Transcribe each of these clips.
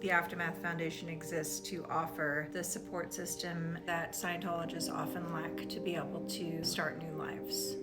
The Aftermath Foundation exists to offer the support system that Scientologists often lack to be able to start new lives.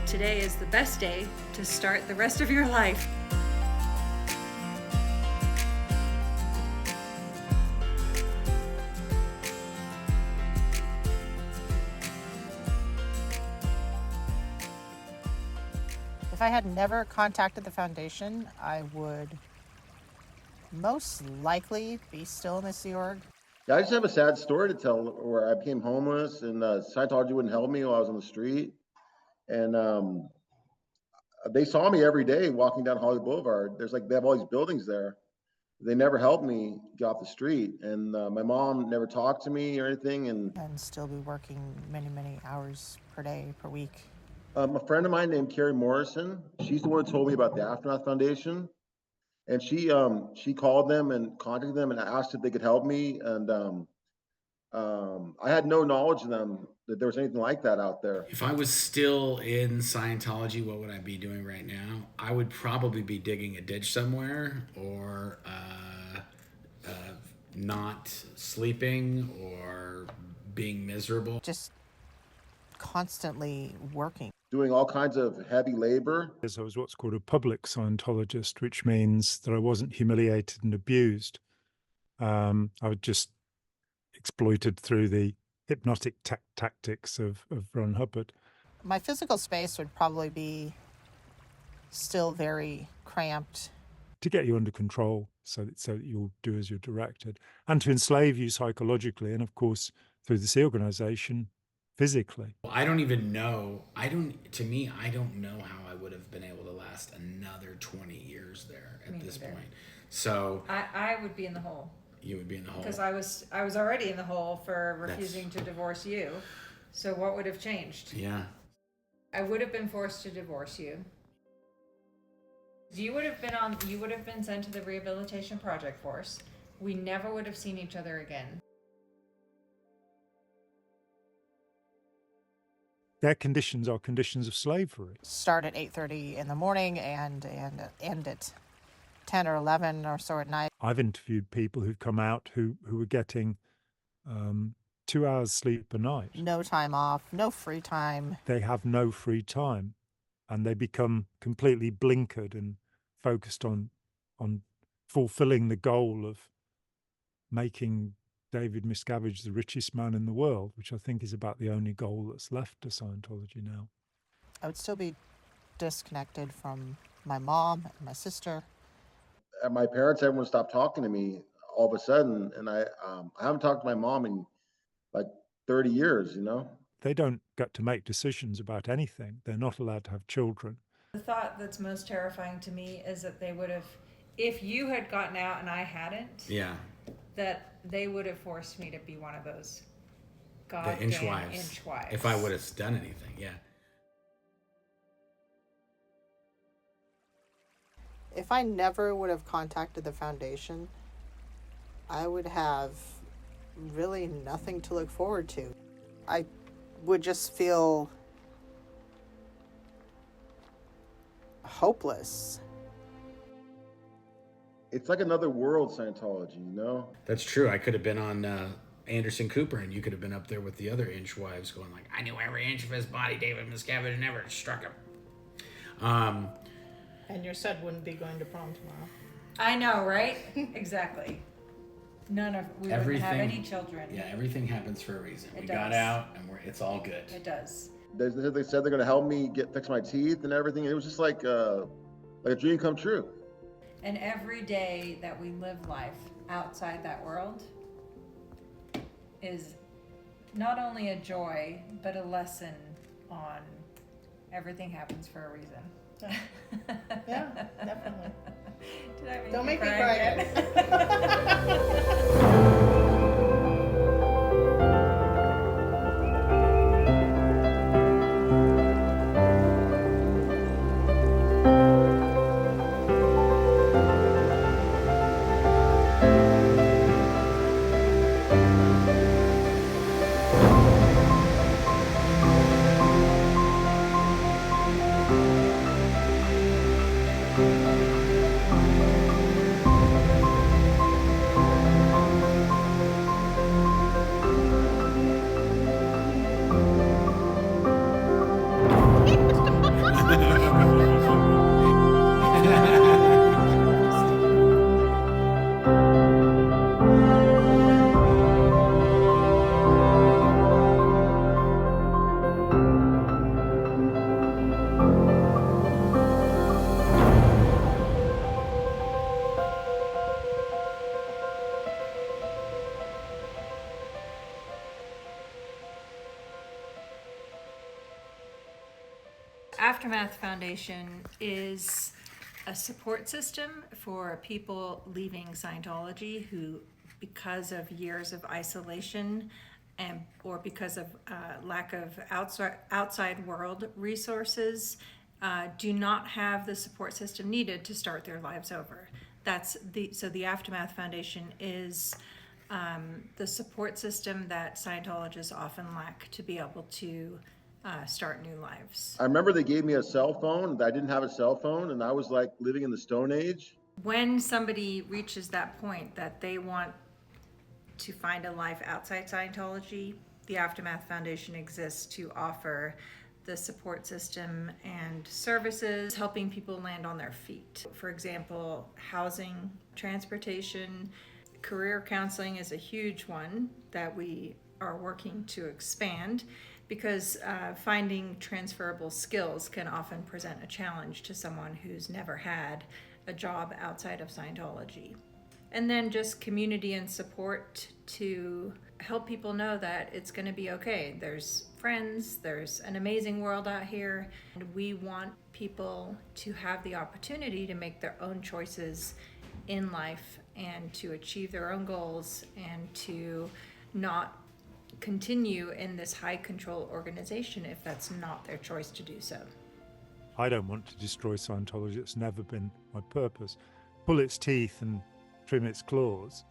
Today is the best day to start the rest of your life. If I had never contacted the foundation, I would most likely be still in the Sea Org. Yeah, I just have a sad story to tell where I became homeless and Scientology wouldn't help me while I was on the street. And they saw me every day walking down Hollywood Boulevard. They have all these buildings there. They never helped me get off the street. And my mom never talked to me or anything. And still be working many, many hours per day, per week. a friend of mine named Carrie Morrison, she's the one who told me about the Aftermath Foundation. And she called them and contacted them and asked if they could help me. And I had no knowledge of them, that there was anything like that out there. If I was still in Scientology, what would I be doing right now? I would probably be digging a ditch somewhere, or not sleeping, or being miserable. Just constantly working. Doing all kinds of heavy labor. As I was what's called a public Scientologist, which means that I wasn't humiliated and abused. I was just exploited through the hypnotic tactics of Ron Hubbard. My physical space would probably be still very cramped. To get you under control so that you'll do as you're directed, and to enslave you psychologically, and of course through this organization, physically. I don't even know. I don't know how I would have been able to last another 20 years there at this point. So I would be in the hole. You would be in the hole. Because I was already in the hole for refusing to divorce you. So what would have changed? Yeah. I would have been forced to divorce you. You would have been sent to the rehabilitation project force. We never would have seen each other again. Their conditions are conditions of slavery. Start at 8:30 in the morning and end at 10 or 11 or so at night. I've interviewed people who've come out who were getting 2 hours sleep a night. No time off, no free time. They have no free time, and they become completely blinkered and focused on fulfilling the goal of making David Miscavige the richest man in the world, which I think is about the only goal that's left to Scientology now. I would still be disconnected from my mom and my sister. And my parents, everyone stopped talking to me all of a sudden, and I haven't talked to my mom in like 30 years, you know? They don't get to make decisions about anything. They're not allowed to have children. The thought that's most terrifying to me is that they would have, if you had gotten out and I hadn't, that they would have forced me to be one of those goddamn Inchwives. If I would have done anything, yeah. If I never would have contacted the foundation, I would have really nothing to look forward to. I would just feel hopeless. It's like another world, Scientology, you know? That's true. I could have been on Anderson Cooper, and you could have been up there with the other Inchwives going like, I knew every inch of his body David Miscavige never struck him. And your son wouldn't be going to prom tomorrow. I know, right? Exactly. We wouldn't have any children. Yeah, everything happens for a reason. We got out, and it's all good. It does. They said they're going to help me fix my teeth and everything. It was just like a dream come true. And every day that we live life outside that world is not only a joy, but a lesson on everything happens for a reason. Yeah, definitely. Did I make Don't you make me cry cry again? Aftermath Foundation is a support system for people leaving Scientology who, because of years of isolation or because of lack of outside world resources, do not have the support system needed to start their lives over. So the Aftermath Foundation is the support system that Scientologists often lack to be able to start new lives. I remember they gave me a cell phone. I didn't have a cell phone, and I was like living in the Stone Age. When somebody reaches that point that they want to find a life outside Scientology, the Aftermath Foundation exists to offer the support system and services, helping people land on their feet. For example, housing, transportation, career counseling is a huge one that we are working to expand, because finding transferable skills can often present a challenge to someone who's never had a job outside of Scientology. And then just community and support to help people know that it's going to be okay. There's friends, there's an amazing world out here, and we want people to have the opportunity to make their own choices in life and to achieve their own goals and to not continue in this high control organization if that's not their choice to do so. I don't want to destroy Scientology. It's never been my purpose. Pull its teeth and trim its claws.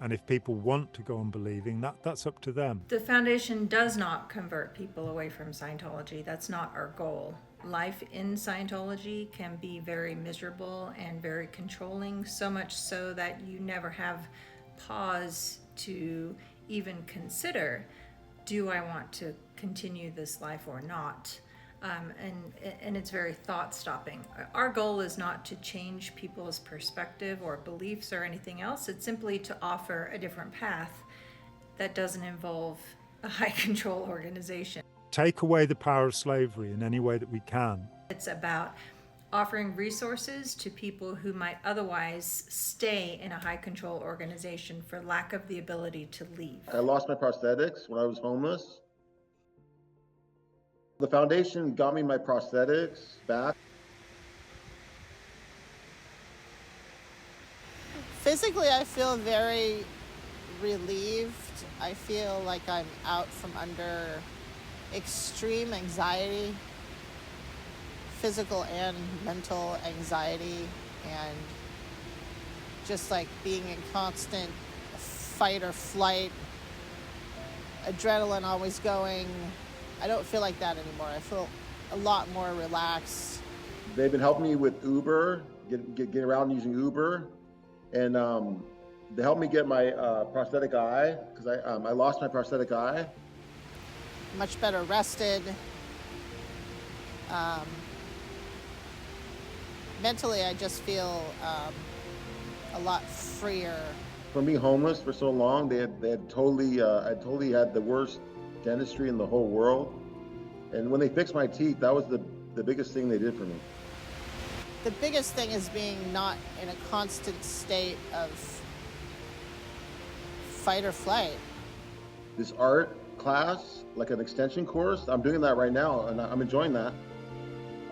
And if people want to go on believing, that's up to them. The foundation does not convert people away from Scientology. That's not our goal. Life in Scientology can be very miserable and very controlling, so much so that you never have pause to even consider, do I want to continue this life or not? And it's very thought stopping. Our goal is not to change people's perspective or beliefs or anything else. It's simply to offer a different path that doesn't involve a high control organization. Take away the power of slavery in any way that we can. It's about offering resources to people who might otherwise stay in a high control organization for lack of the ability to leave. I lost my prosthetics when I was homeless. The foundation got me my prosthetics back. Physically, I feel very relieved. I feel like I'm out from under extreme anxiety, physical and mental anxiety, and just like being in constant fight or flight, adrenaline always going. I don't feel like that anymore. I feel a lot more relaxed. They've been helping me with Uber, get around using Uber, and they helped me get my prosthetic eye, because I lost my prosthetic eye. Much better rested. Mentally, I just feel a lot freer. From being homeless for so long, I totally had the worst dentistry in the whole world. And when they fixed my teeth, that was the biggest thing they did for me. The biggest thing is being not in a constant state of fight or flight. this art class, like an extension course. I'm doing that right now, and I'm enjoying that.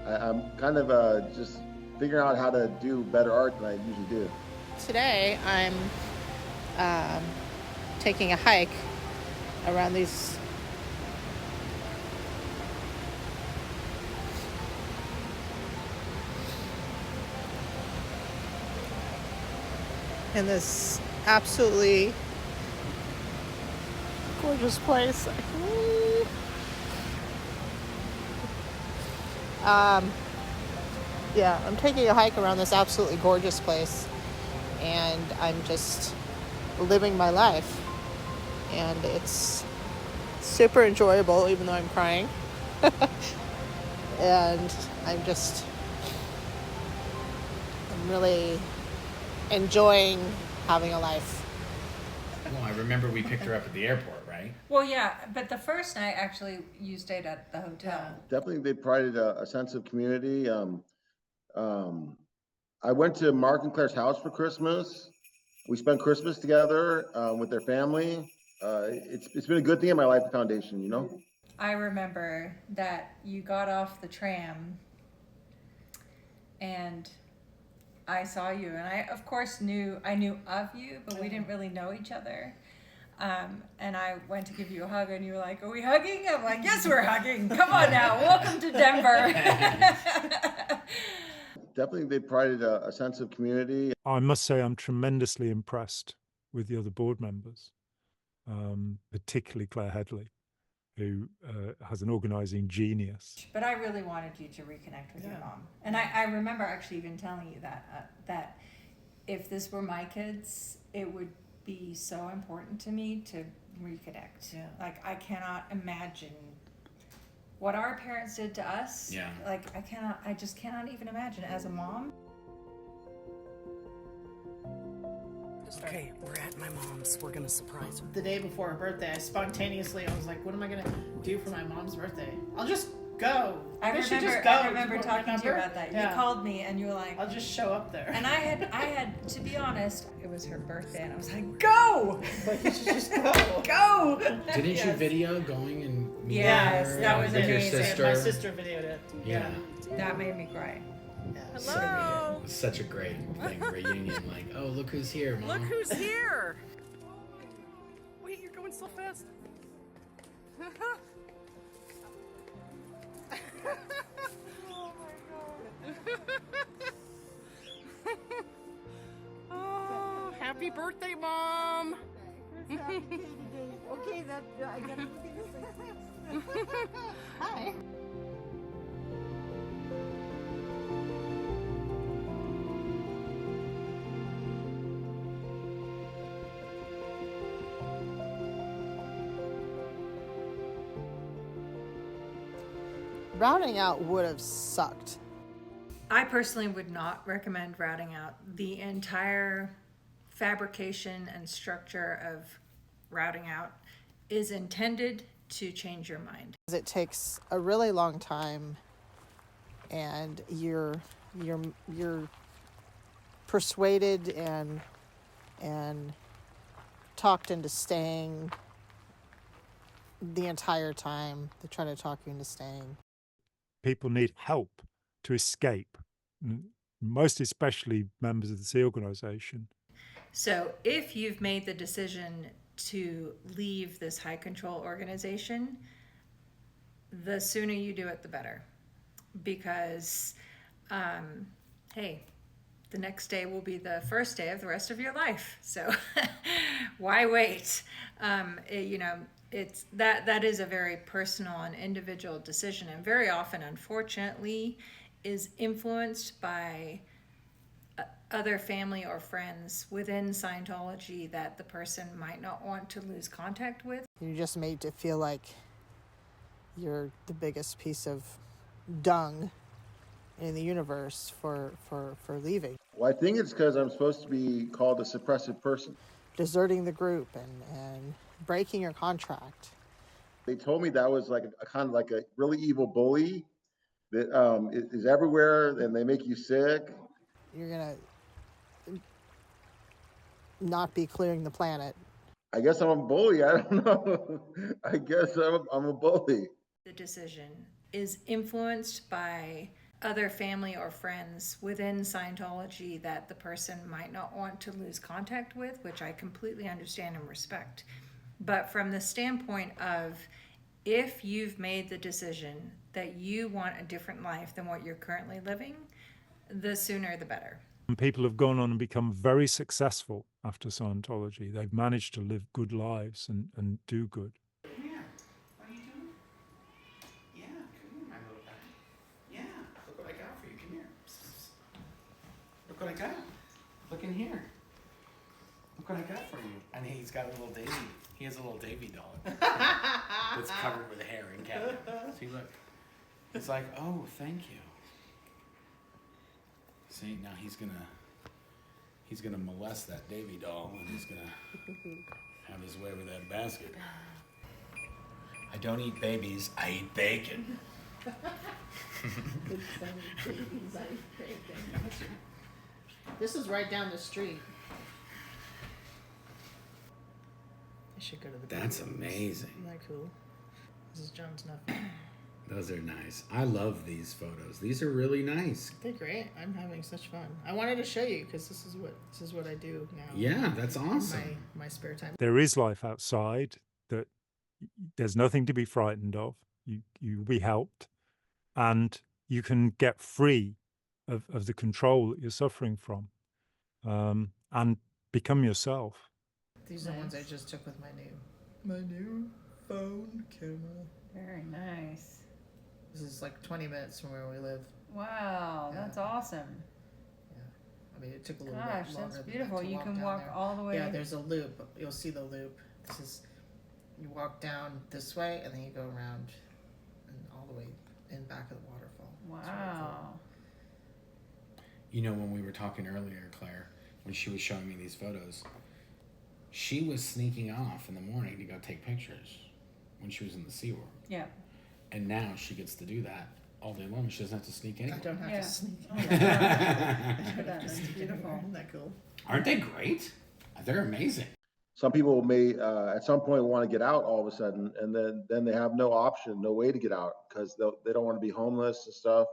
I'm kind of just figuring out how to do better art than I usually do. Today, I'm taking a hike around these in this absolutely gorgeous place. Yeah, I'm taking a hike around this absolutely gorgeous place, and I'm just living my life, and it's super enjoyable, even though I'm crying. And I'm really enjoying having a life. Well, I remember we picked her up at the airport, right? Well, yeah, but the first night actually you stayed at the hotel. Definitely, they provided a sense of community. I went to Mark and Claire's house for Christmas. We spent Christmas together with their family. It's been a good thing in my life, the foundation, you know? I remember that you got off the tram and I saw you, and I of course knew of you, but we didn't really know each other. And I went to give you a hug, and you were like, "Are we hugging?" I'm like, "Yes, we're hugging. Come on now, welcome to Denver." Definitely, they provided a sense of community. I must say I'm tremendously impressed with the other board members, particularly Claire Headley, who has an organizing genius. But I really wanted you to reconnect with your mom. And I remember actually even telling you that if this were my kids, it would be so important to me to reconnect. Yeah. Like, I cannot imagine what our parents did to us. Yeah. Like, I just cannot even imagine as a mom. Okay, we're at my mom's. We're gonna surprise her. The day before her birthday, I was like, what am I gonna do for my mom's birthday? I'll just go. I remember talking to you about that. Yeah. You called me and you were like, I'll just show up there. and I had to be honest, it was her birthday and I was like, go! Like, you should just go. Go! Didn't you video going and meeting Yes, her? that was with your amazing. sister? My sister videoed it. Yeah. That made me cry. Yeah. Hello. It was such a great thing, reunion. Like, oh, look who's here, Mom. Look who's here. Wait, you're going so fast. Oh my god. Oh, happy birthday, Mom. Okay, I gotta look at this. Hi. Routing out would have sucked. I personally would not recommend routing out. The entire fabrication and structure of routing out is intended to change your mind. It takes a really long time, and you're persuaded and talked into staying the entire time. They try to talk you into staying. People need help to escape, most especially members of the Sea Organization. So if you've made the decision to leave this high control organization, the sooner you do it, the better. Because, hey, the next day will be the first day of the rest of your life. So why wait? It's that is a very personal and individual decision, and very often, unfortunately, is influenced by other family or friends within Scientology that the person might not want to lose contact with. You're just made to feel like you're the biggest piece of dung in the universe for leaving. Well, I think it's because I'm supposed to be called a suppressive person. Deserting the group and breaking your contract. They told me that was like a kind of like a really evil bully that is everywhere, and they make you sick. You're gonna not be clearing the planet. I guess I'm a bully. I don't know. I guess I'm a bully. The decision is influenced by other family or friends within Scientology that the person might not want to lose contact with, which I completely understand and respect. But from the standpoint of, if you've made the decision that you want a different life than what you're currently living, the sooner the better. And people have gone on and become very successful after Scientology. They've managed to live good lives and do good. Come here. What are you doing? Yeah, come here, my little guy. Yeah, look what I got for you. Come here. Look what I got. Look in here. Look what I got for you. And he's got a little Davy. He has a little Davy doll that's covered with hair and cat. See, look. It's like, oh, thank you. See, now he's gonna molest that Davy doll, and he's gonna have his way with that basket. I don't eat babies, I eat bacon. This is right down the street. I should go to the That's baby. amazing. Isn't that cool? This is John's nephew. Those are nice. I love these photos. These are really nice. They're great. I'm having such fun. I wanted to show you because this is what I do now. Yeah, that's awesome. My spare time. There is life outside, that there's nothing to be frightened of. You'll be helped, and you can get free of the control that you're suffering from, and become yourself. These are the ones I just took with my new phone camera. Very nice. This is like 20 minutes from where we live. Wow, Yeah. that's awesome. Yeah, I mean it took a little Gosh, bit longer. that's beautiful. To You can down walk there. all the way. Yeah, there's a loop. You'll see the loop. This is, you walk down this way and then you go around and all the way in back of the waterfall. It's really cool. Wow. You know, when we were talking earlier, Claire, when she was showing me these photos, she was sneaking off in the morning to go take pictures when she was in the SeaWorld. Yeah. And now she gets to do that all day long. She doesn't have to sneak in. I don't have Yeah. to sneak. Oh my God. That's beautiful. Isn't that cool? Aren't they great? They're amazing. Some people may at some point want to get out all of a sudden, and then they have no option, no way to get out, because they don't want to be homeless and stuff.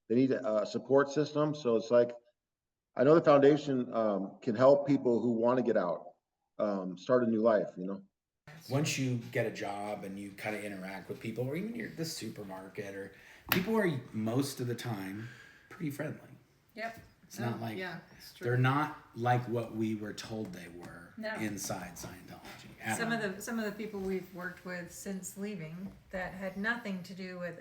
They need a support system. So it's like, I know the foundation can help people who want to get out, start a new life, you know. Once you get a job and you kind of interact with people, or even you're at the supermarket, or people are most of the time pretty friendly. Yep. It's not like Yeah, it's true. they're not like what we were told they were No. inside Scientology. Some of the people we've worked with since leaving that had nothing to do with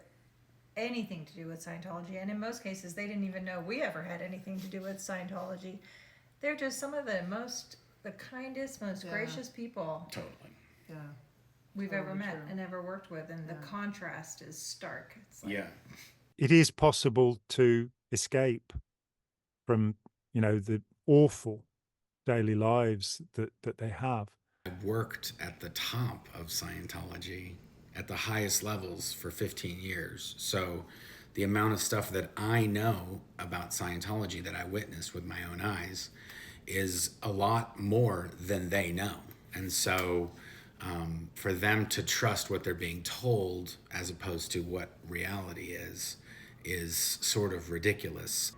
anything to do with Scientology, and in most cases they didn't even know we ever had anything to do with Scientology. They're just some of the kindest, most Yeah. gracious people Totally. Yeah. we've Totally ever met true. and ever worked with, and the Yeah. contrast is stark. It's like, Yeah. It is possible to escape from, the awful daily lives that they have. I worked at the top of Scientology at the highest levels for 15 years. So the amount of stuff that I know about Scientology that I witnessed with my own eyes is a lot more than they know. And so for them to trust what they're being told as opposed to what reality is sort of ridiculous.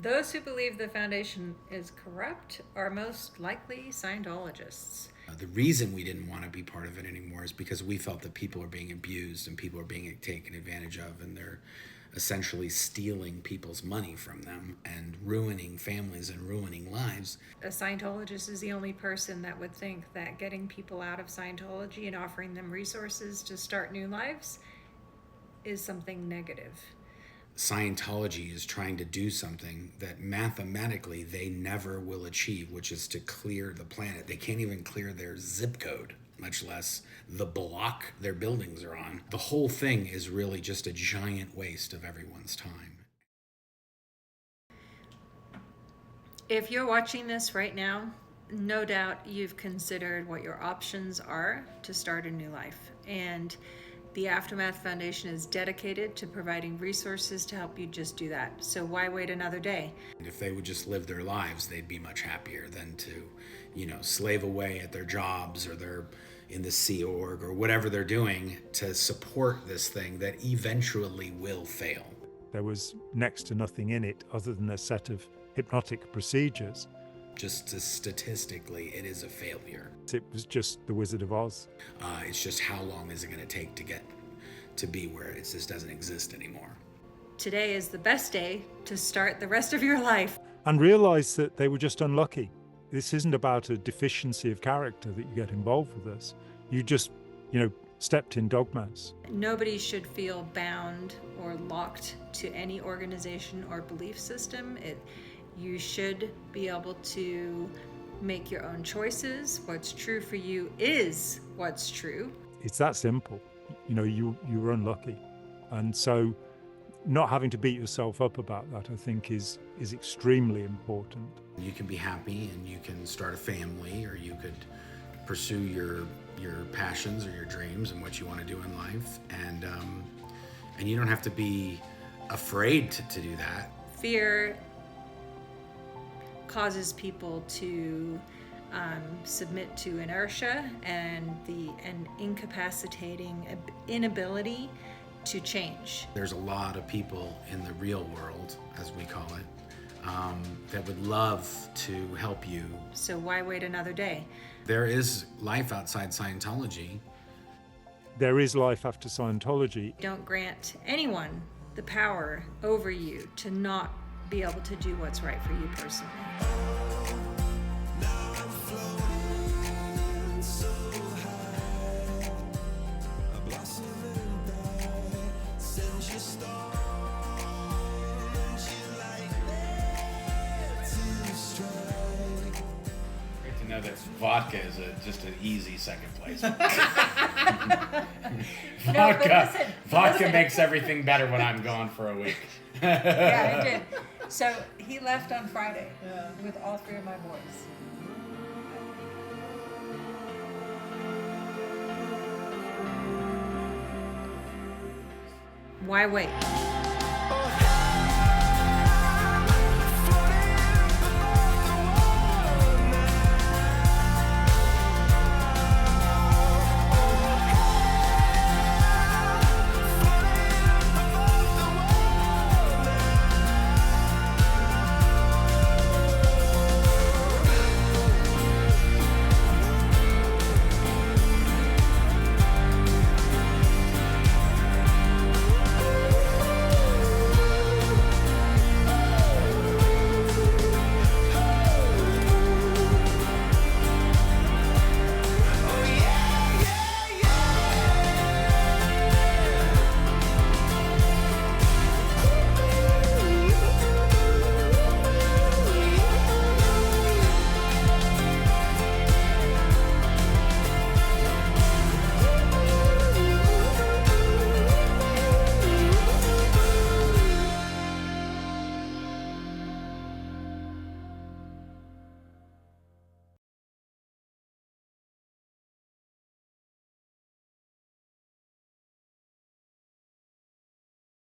those who believe the foundation is corrupt are most likely Scientologists. The reason we didn't want to be part of it anymore is because we felt that people are being abused and people are being taken advantage of, and they're essentially stealing people's money from them and ruining families and ruining lives. A Scientologist is the only person that would think that getting people out of Scientology and offering them resources to start new lives is something negative. Scientology is trying to do something that mathematically they never will achieve, which is to clear the planet. They can't even clear their zip code, much less the block their buildings are on. The whole thing is really just a giant waste of everyone's time. If you're watching this right now, no doubt you've considered what your options are to start a new life. And the Aftermath Foundation is dedicated to providing resources to help you just do that. So why wait another day? And if they would just live their lives, they'd be much happier than to, slave away at their jobs, or they're in the Sea Org or whatever they're doing to support this thing that eventually will fail. There was next to nothing in it other than a set of hypnotic procedures. Just statistically, it is a failure. It was just the Wizard of Oz. It's just how long is it going to take to get to be where it just doesn't exist anymore. Today is the best day to start the rest of your life. And realize that they were just unlucky. This isn't about a deficiency of character that you get involved with this. You just, stepped in dogmas. Nobody should feel bound or locked to any organization or belief system. You should be able to make your own choices. What's true for you is what's true. It's that simple. You were unlucky. And so not having to beat yourself up about that, I think, is extremely important. You can be happy and you can start a family, or you could pursue your passions or your dreams and what you want to do in life. And you don't have to be afraid to do that. Fear causes people to submit to inertia and an incapacitating inability to change. There's a lot of people in the real world, as we call it, that would love to help you. So why wait another day? There is life outside Scientology. There is life after Scientology. Don't grant anyone the power over you to not be able to do what's right for you personally. Know that vodka is just an easy second place. Vodka makes everything better when I'm gone for a week. Yeah, it did. So he left on Friday with all three of my boys. Why wait?